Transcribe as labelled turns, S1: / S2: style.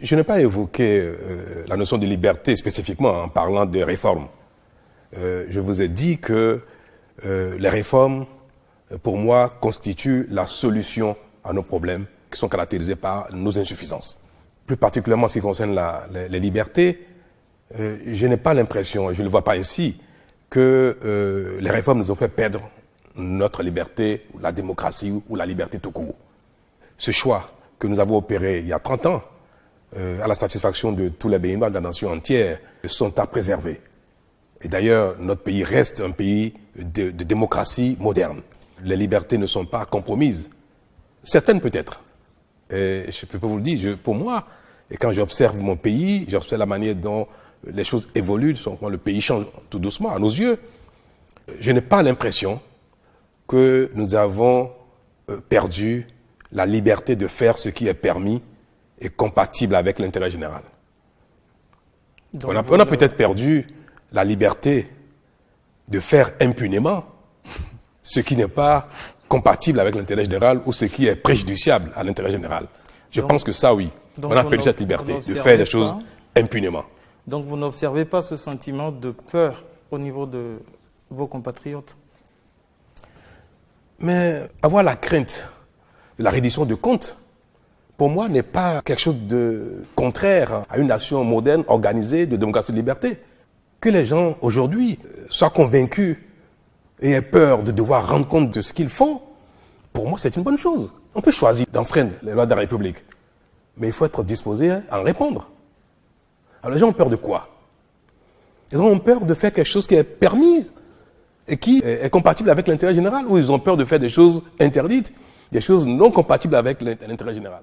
S1: Je n'ai pas évoqué la notion de liberté spécifiquement en parlant des réformes. Je vous ai dit que les réformes, pour moi, constituent la solution à nos problèmes qui sont caractérisés par nos insuffisances. Plus particulièrement en ce qui concerne les libertés, je n'ai pas l'impression, je ne le vois pas ici, que les réformes nous ont fait perdre notre liberté, la démocratie ou la liberté tout court. Ce choix que nous avons opéré il y a 30 ans, à la satisfaction de tous les Béninois de la nation entière, sont à préserver. Et d'ailleurs, notre pays reste un pays de démocratie moderne. Les libertés ne sont pas compromises. Certaines peut-être. Et je peux vous le dire, pour moi, et quand j'observe mon pays, j'observe la manière dont les choses évoluent, le pays change tout doucement à nos yeux, je n'ai pas l'impression que nous avons perdu la liberté de faire ce qui est permis et compatible avec l'intérêt général. On a peut-être perdu la liberté de faire impunément ce qui n'est pas compatible avec l'intérêt général ou ce qui est préjudiciable à l'intérêt général. Je pense que ça, oui. On a perdu cette liberté de faire des choses impunément.
S2: Donc vous n'observez pas ce sentiment de peur au niveau de vos compatriotes?
S1: Mais avoir la crainte de la reddition de comptes, pour moi, n'est pas quelque chose de contraire à une nation moderne, organisée, de démocratie et de liberté. Que les gens, aujourd'hui, soient convaincus et aient peur de devoir rendre compte de ce qu'ils font, pour moi, c'est une bonne chose. On peut choisir d'enfreindre les lois de la République, mais il faut être disposé à en répondre. Alors les gens ont peur de quoi? Ils ont peur de faire quelque chose qui est permis et qui est compatible avec l'intérêt général, ou ils ont peur de faire des choses interdites, des choses non compatibles avec l'intérêt général.